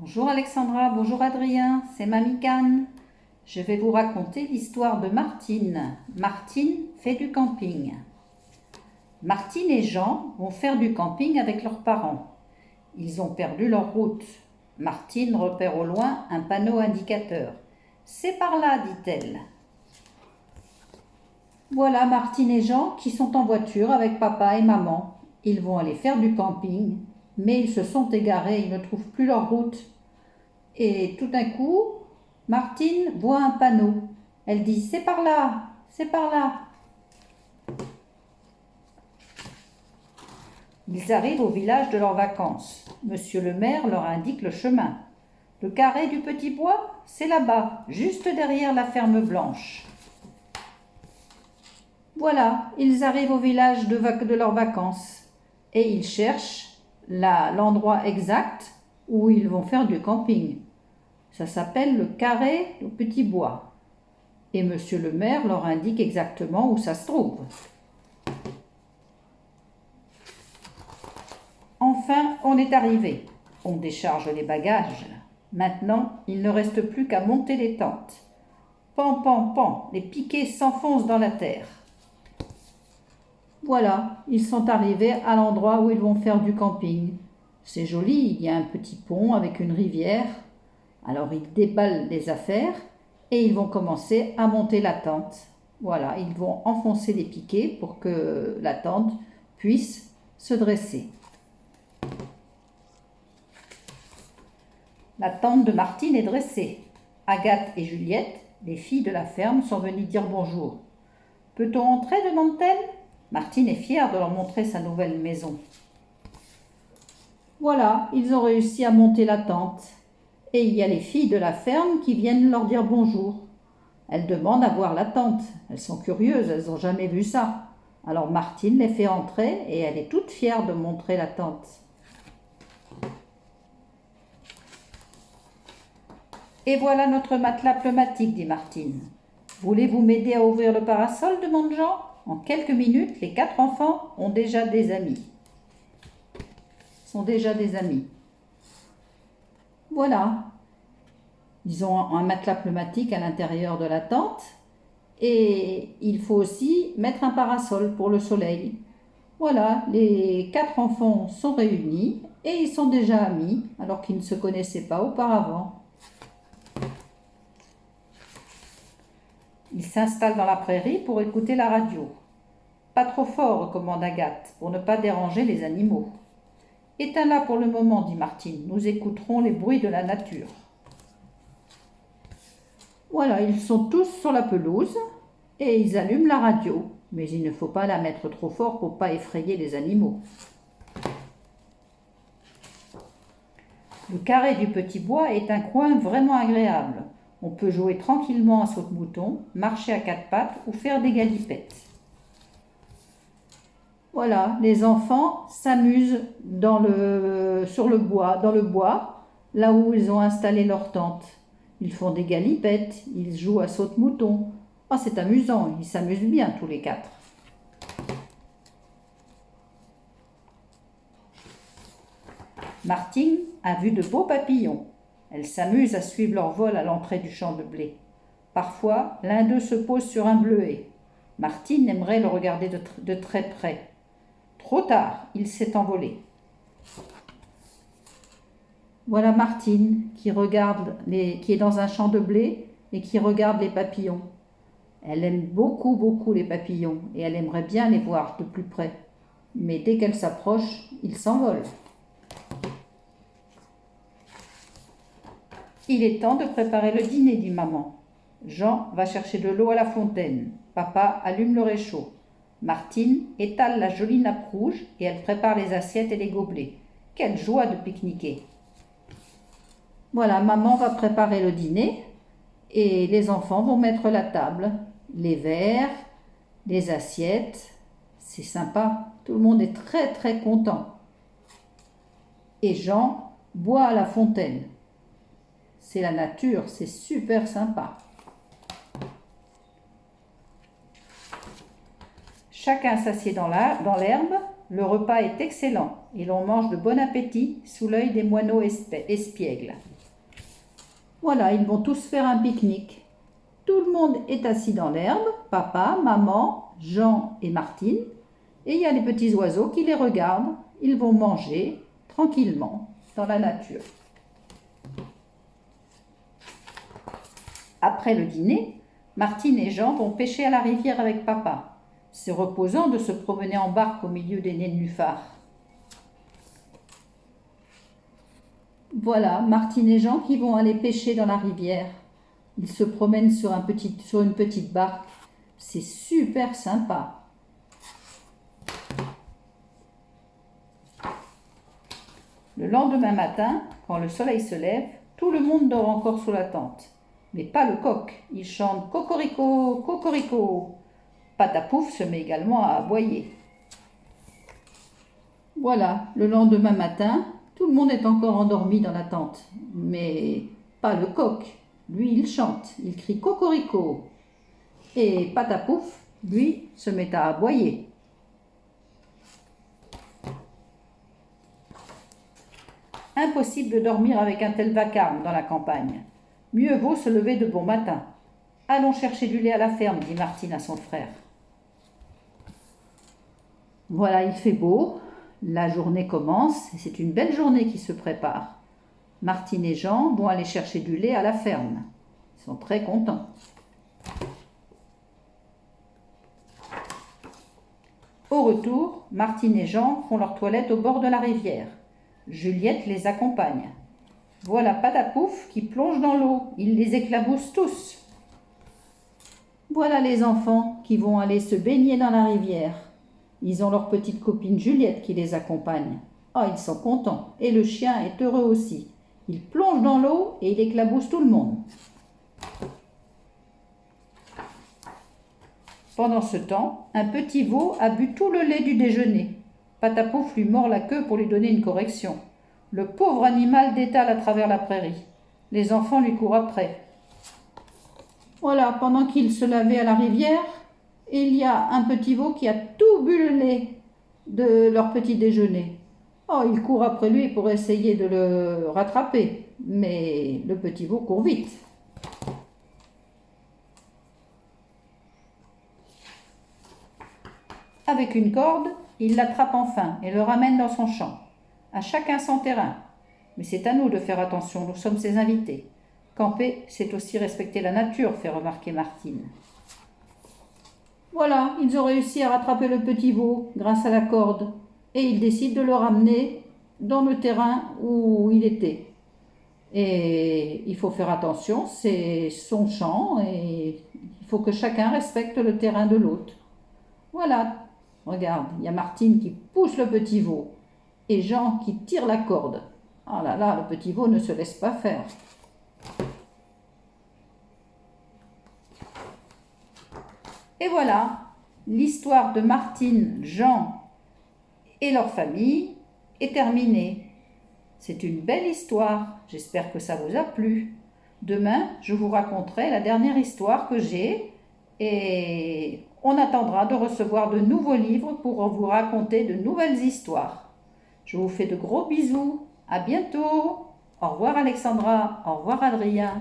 Bonjour Alexandra, bonjour Adrien, c'est Mamie Cannes. Je vais vous raconter l'histoire de Martine. Martine fait du camping. Martine et Jean vont faire du camping avec leurs parents. Ils ont perdu leur route. Martine repère au loin un panneau indicateur. C'est par là, dit-elle. Voilà Martine et Jean qui sont en voiture avec papa et maman. Ils vont aller faire du camping, mais ils se sont égarés, ils ne trouvent plus leur route. Et tout d'un coup, Martine voit un panneau. Elle dit « C'est par là, c'est par là ». Ils arrivent au village de leurs vacances. Monsieur le maire leur indique le chemin. Le carré du petit bois, c'est là-bas, juste derrière la ferme blanche. Voilà, ils arrivent au village de leurs vacances et ils cherchent l'endroit exact où ils vont faire du camping. Ça s'appelle le carré du petit bois. Et monsieur le maire leur indique exactement où ça se trouve. Enfin, on est arrivé. On décharge les bagages. Maintenant, il ne reste plus qu'à monter les tentes. Pan, pan, pan, les piquets s'enfoncent dans la terre. Voilà, ils sont arrivés à l'endroit où ils vont faire du camping. C'est joli, il y a un petit pont avec une rivière. Alors ils déballent les affaires et ils vont commencer à monter la tente. Voilà, ils vont enfoncer les piquets pour que la tente puisse se dresser. La tente de Martine est dressée. Agathe et Juliette, les filles de la ferme, sont venues dire bonjour. « Peut-on entrer ?» demande-t-elle. Martine est fière de leur montrer sa nouvelle maison. Voilà, ils ont réussi à monter la tente. Et il y a les filles de la ferme qui viennent leur dire bonjour. Elles demandent à voir la tente. Elles sont curieuses, elles n'ont jamais vu ça. Alors Martine les fait entrer et elle est toute fière de montrer la tente. Et voilà notre matelas pneumatique, dit Martine. Voulez-vous m'aider à ouvrir le parasol, demande Jean. En quelques minutes, les 4 enfants ont déjà des amis. Sont déjà des amis. Voilà. Ils ont un matelas pneumatique à l'intérieur de la tente et il faut aussi mettre un parasol pour le soleil. Voilà, les 4 enfants sont réunis et ils sont déjà amis alors qu'ils ne se connaissaient pas auparavant. Ils s'installent dans la prairie pour écouter la radio. Pas trop fort, recommande Agathe, pour ne pas déranger les animaux. Éteins-la pour le moment, dit Martine. Nous écouterons les bruits de la nature. Voilà, ils sont tous sur la pelouse et ils allument la radio. Mais il ne faut pas la mettre trop fort pour ne pas effrayer les animaux. Le carré du petit bois est un coin vraiment agréable. On peut jouer tranquillement à saute-mouton, marcher à 4 pattes ou faire des galipettes. Voilà, les enfants s'amusent dans le bois, là où ils ont installé leur tente. Ils font des galipettes, ils jouent à saute-mouton. Oh, c'est amusant, ils s'amusent bien tous les 4. Martine a vu de beaux papillons. Elle s'amuse à suivre leur vol à l'entrée du champ de blé. Parfois, l'un d'eux se pose sur un bleuet. Martine aimerait le regarder de très près. Trop tard, il s'est envolé. Voilà Martine qui est dans un champ de blé et qui regarde les papillons. Elle aime beaucoup, beaucoup les papillons et elle aimerait bien les voir de plus près. Mais dès qu'elle s'approche, ils s'envolent. Il est temps de préparer le dîner, dit maman. Jean va chercher de l'eau à la fontaine. Papa allume le réchaud. Martine étale la jolie nappe rouge et elle prépare les assiettes et les gobelets. Quelle joie de pique-niquer! Voilà, maman va préparer le dîner et les enfants vont mettre la table, les verres, les assiettes. C'est sympa, tout le monde est très très content. Et Jean boit à la fontaine. C'est la nature, c'est super sympa. Chacun s'assied dans l'herbe, le repas est excellent et l'on mange de bon appétit sous l'œil des moineaux espiègles. Voilà, ils vont tous faire un pique-nique. Tout le monde est assis dans l'herbe, papa, maman, Jean et Martine, et il y a les petits oiseaux qui les regardent. Ils vont manger tranquillement dans la nature. Après le dîner, Martine et Jean vont pêcher à la rivière avec papa. C'est reposant de se promener en barque au milieu des nénuphars. Voilà, Martine et Jean qui vont aller pêcher dans la rivière. Ils se promènent sur une petite barque. C'est super sympa. Le lendemain matin, quand le soleil se lève, tout le monde dort encore sous la tente. Mais pas le coq. Il chante cocorico, cocorico. Patapouf se met également à aboyer. Voilà, le lendemain matin, tout le monde est encore endormi dans la tente. Mais pas le coq. Lui, il chante, il crie cocorico. Et Patapouf, lui, se met à aboyer. Impossible de dormir avec un tel vacarme dans la campagne. Mieux vaut se lever de bon matin. Allons chercher du lait à la ferme, dit Martine à son frère. Voilà, il fait beau, la journée commence et c'est une belle journée qui se prépare. Martine et Jean vont aller chercher du lait à la ferme. Ils sont très contents. Au retour, Martine et Jean font leur toilette au bord de la rivière. Juliette les accompagne. Voilà Patapouf qui plonge dans l'eau. Il les éclabousse tous. Voilà les enfants qui vont aller se baigner dans la rivière. Ils ont leur petite copine Juliette qui les accompagne. Oh, ils sont contents. Et le chien est heureux aussi. Il plonge dans l'eau et il éclabousse tout le monde. Pendant ce temps, un petit veau a bu tout le lait du déjeuner. Patapouf lui mord la queue pour lui donner une correction. Le pauvre animal détale à travers la prairie. Les enfants lui courent après. Voilà, pendant qu'ils se lavaient à la rivière, il y a un petit veau qui a tout bu le lait de leur petit déjeuner. Oh, il court après lui pour essayer de le rattraper, mais le petit veau court vite. Avec une corde, il l'attrape enfin et le ramène dans son champ. À chacun son terrain. Mais c'est à nous de faire attention, nous sommes ses invités. Camper, c'est aussi respecter la nature, fait remarquer Martine. Voilà, ils ont réussi à rattraper le petit veau grâce à la corde et ils décident de le ramener dans le terrain où il était. Et il faut faire attention, c'est son champ et il faut que chacun respecte le terrain de l'autre. Voilà, regarde, il y a Martine qui pousse le petit veau et Jean qui tire la corde. Ah là là, le petit veau ne se laisse pas faire. Et voilà, l'histoire de Martine, Jean et leur famille est terminée. C'est une belle histoire, j'espère que ça vous a plu. Demain, je vous raconterai la dernière histoire que j'ai et on attendra de recevoir de nouveaux livres pour vous raconter de nouvelles histoires. Je vous fais de gros bisous, à bientôt. Au revoir Alexandra, au revoir Adrien.